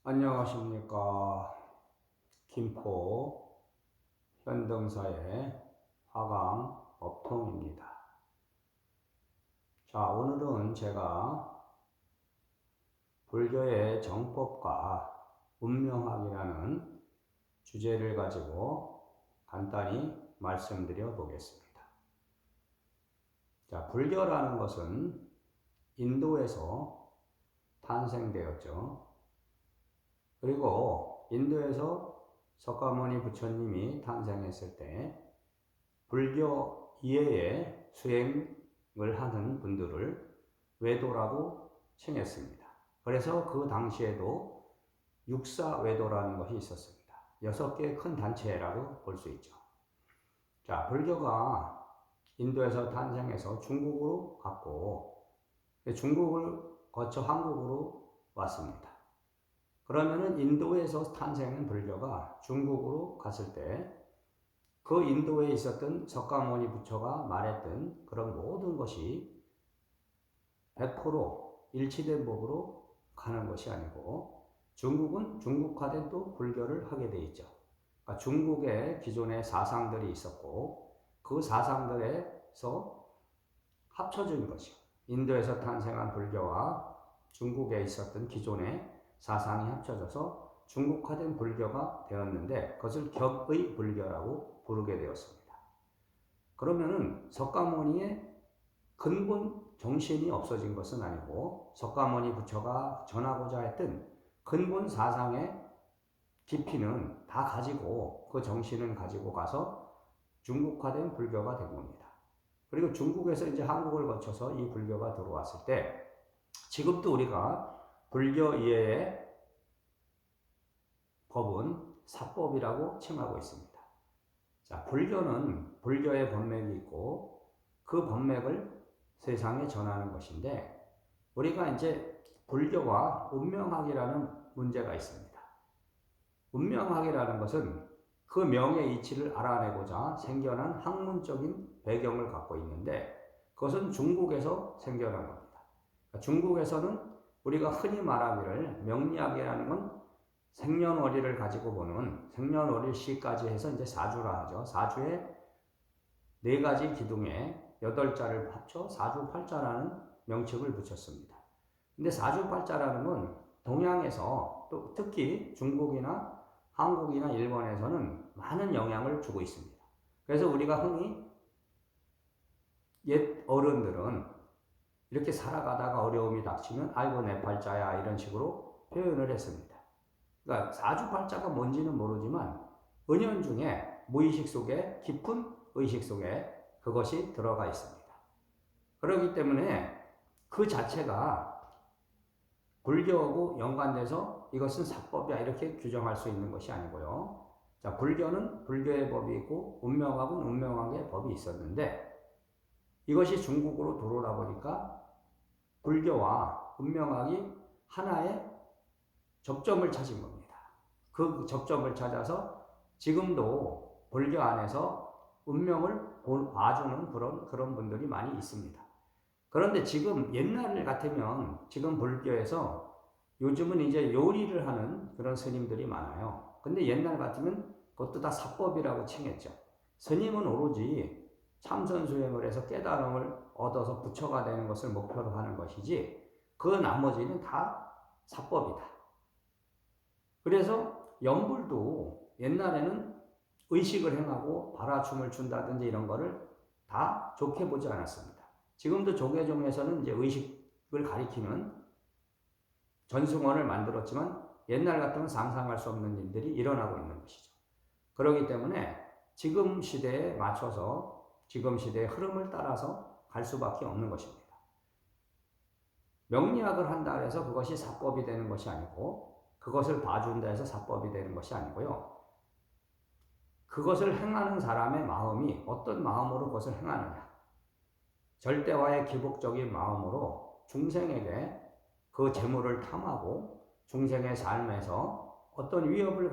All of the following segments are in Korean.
안녕하십니까. 김포 현등사의 화강 법통입니다. 자, 오늘은 제가 불교의 정법과 운명학이라는 주제를 가지고 간단히 말씀드려 보겠습니다. 자, 불교라는 것은 인도에서 탄생되었죠. 그리고 인도에서 석가모니 부처님이 탄생했을 때 불교 이해의 수행을 하는 분들을 외도라고 칭했습니다. 그래서 그 당시에도 육사외도라는 것이 있었습니다. 6개의 큰 단체라고 볼 수 있죠. 자, 불교가 인도에서 탄생해서 중국으로 갔고 중국을 거쳐 한국으로 왔습니다. 그러면은 인도에서 탄생한 불교가 중국으로 갔을 때 그 인도에 있었던 석가모니 부처가 말했던 그런 모든 것이 100% 일치된 법으로 가는 것이 아니고 중국은 중국화된 또 불교를 하게 돼 있죠. 그러니까 중국에 기존의 사상들이 있었고 그 사상들에서 합쳐진 것이요. 인도에서 탄생한 불교와 중국에 있었던 기존의 사상이 합쳐져서 중국화된 불교가 되었는데 그것을 격의 불교라고 부르게 되었습니다. 그러면은 석가모니의 근본 정신이 없어진 것은 아니고 석가모니 부처가 전하고자 했던 근본 사상의 깊이는 다 가지고 그 정신은 가지고 가서 중국화된 불교가 된 겁니다. 그리고 중국에서 이제 한국을 거쳐서 이 불교가 들어왔을 때 지금도 우리가 불교 이해의 법은 사법이라고 칭하고 있습니다. 자, 불교는 불교의 법맥이 있고 그 법맥을 세상에 전하는 것인데 우리가 이제 불교와 운명학이라는 문제가 있습니다. 운명학이라는 것은 그 명의 이치를 알아내고자 생겨난 학문적인 배경을 갖고 있는데 그것은 중국에서 생겨난 겁니다. 중국에서는 우리가 흔히 말하기를 명리학이라는 건 생년월일을 가지고 보는 생년월일시까지 해서 이제 사주라 하죠. 사주에 4가지 기둥에 8자를 합쳐 사주팔자라는 명칭을 붙였습니다. 근데 사주팔자라는 건 동양에서 또 특히 중국이나 한국이나 일본에서는 많은 영향을 주고 있습니다. 그래서 우리가 흔히 옛 어른들은 이렇게 살아가다가 어려움이 닥치면 아이고 내 팔자야 이런 식으로 표현을 했습니다. 그러니까 사주팔자가 뭔지는 모르지만 은연중에 무의식 속에 깊은 의식 속에 그것이 들어가 있습니다. 그렇기 때문에 그 자체가 불교하고 연관돼서 이것은 사법이야 이렇게 규정할 수 있는 것이 아니고요. 자, 불교는 불교의 법이 있고 운명학은 운명학의 법이 있었는데 이것이 중국으로 들어오다 보니까 불교와 운명학이 하나의 접점을 찾은 겁니다. 그 접점을 찾아서 지금도 불교 안에서 운명을 봐주는 그런 분들이 많이 있습니다. 그런데 지금 옛날 같으면 지금 불교에서 요즘은 이제 요리를 하는 그런 스님들이 많아요. 근데 옛날 같으면 그것도 다 사법이라고 칭했죠. 스님은 오로지 참선수행을 해서 깨달음을 얻어서 부처가 되는 것을 목표로 하는 것이지 그 나머지는 다 사법이다. 그래서 연불도 옛날에는 의식을 행하고 발화춤을 춘다든지 이런 거를 다 좋게 보지 않았습니다. 지금도 조계종에서는 이제 의식을 가리키는 전승원을 만들었지만 옛날 같으면 상상할 수 없는 일들이 일어나고 있는 것이죠. 그렇기 때문에 지금 시대에 맞춰서 지금 시대의 흐름을 따라서 갈 수밖에 없는 것입니다. 명리학을 한다 해서 그것이 사법이 되는 것이 아니고 그것을 봐준다 해서 사법이 되는 것이 아니고요. 그것을 행하는 사람의 마음이 어떤 마음으로 그것을 행하느냐. 절대화의 기복적인 마음으로 중생에게 그 재물을 탐하고 중생의 삶에서 어떤 위협을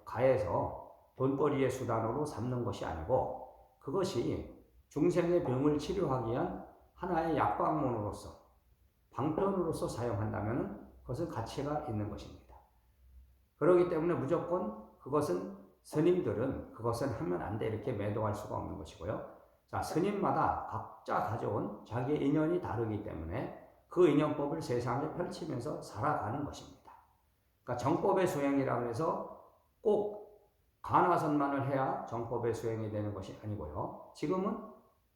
가해서 돈벌이의 수단으로 삼는 것이 아니고 그것이 중생의 병을 치료하기 위한 하나의 약방문으로서 방편으로서 사용한다면 그것은 가치가 있는 것입니다. 그렇기 때문에 무조건 그것은 스님들은 그것은 하면 안 돼 이렇게 매도할 수가 없는 것이고요. 자, 스님마다 각자 가져온 자기의 인연이 다르기 때문에 그 인연법을 세상에 펼치면서 살아가는 것입니다. 그러니까 정법의 수행이라고 해서 꼭 가나선만을 해야 정법의 수행이 되는 것이 아니고요. 지금은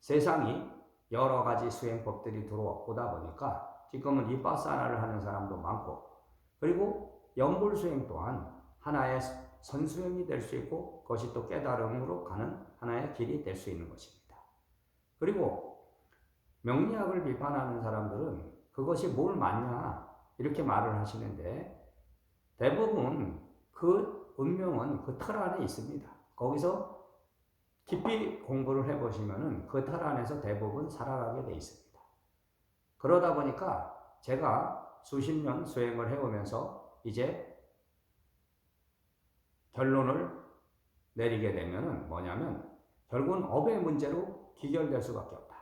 세상이 여러 가지 수행법들이 들어오다 보니까 지금은 이빠사나를 하는 사람도 많고, 그리고 연불수행 또한 하나의 선수행이 될 수 있고 그것이 또 깨달음으로 가는 하나의 길이 될 수 있는 것입니다. 그리고 명리학을 비판하는 사람들은 그것이 뭘 맞냐 이렇게 말을 하시는데, 대부분 그 운명은 그 틀 안에 있습니다. 거기서 깊이 공부를 해보시면 그 틀 안에서 대부분 살아가게 돼 있습니다. 그러다 보니까 제가 수십 년 수행을 해오면서 이제 결론을 내리게 되면은 뭐냐면 결국은 업의 문제로 귀결될 수밖에 없다.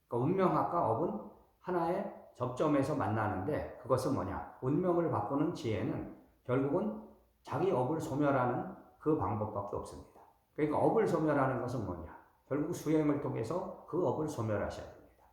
그러니까 운명학과 업은 하나의 접점에서 만나는데, 그것은 뭐냐? 운명을 바꾸는 지혜는 결국은 자기 업을 소멸하는 그 방법밖에 없습니다. 그러니까 업을 소멸하는 것은 뭐냐? 결국 수행을 통해서 그 업을 소멸하셔야 됩니다.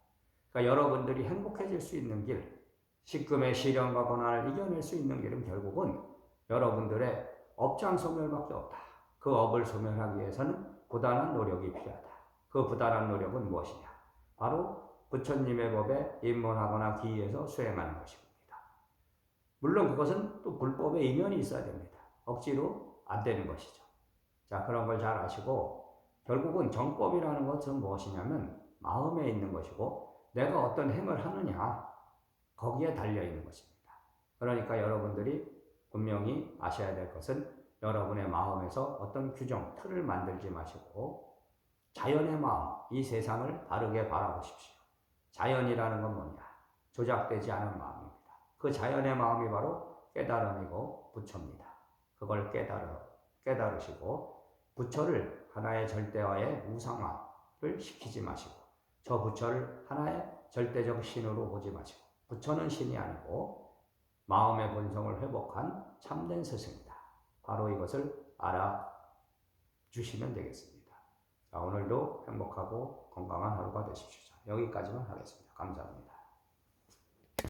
그러니까 여러분들이 행복해질 수 있는 길, 식금의 시련과 고난을 이겨낼 수 있는 길은 결국은 여러분들의 업장 소멸밖에 없다. 그 업을 소멸하기 위해서는 부단한 노력이 필요하다. 그 부단한 노력은 무엇이냐? 바로 부처님의 법에 입문하거나 기해서 수행하는 것입니다. 물론 그것은 또 불법의 이면이 있어야 됩니다. 억지로 안 되는 것이죠. 자, 그런 걸 잘 아시고, 결국은 정법이라는 것은 무엇이냐면 마음에 있는 것이고, 내가 어떤 행을 하느냐 거기에 달려 있는 것입니다. 그러니까 여러분들이 분명히 아셔야 될 것은 여러분의 마음에서 어떤 규정, 틀을 만들지 마시고 자연의 마음, 이 세상을 바르게 바라보십시오. 자연이라는 건 뭐냐? 조작되지 않은 마음입니다. 그 자연의 마음이 바로 깨달음이고 부처입니다. 그걸 깨달으시고 부처를 하나의 절대화의 우상화를 시키지 마시고, 저 부처를 하나의 절대적 신으로 보지 마시고, 부처는 신이 아니고 마음의 본성을 회복한 참된 스승이다. 바로 이것을 알아주시면 되겠습니다. 자, 오늘도 행복하고 건강한 하루가 되십시오. 여기까지만 하겠습니다. 감사합니다.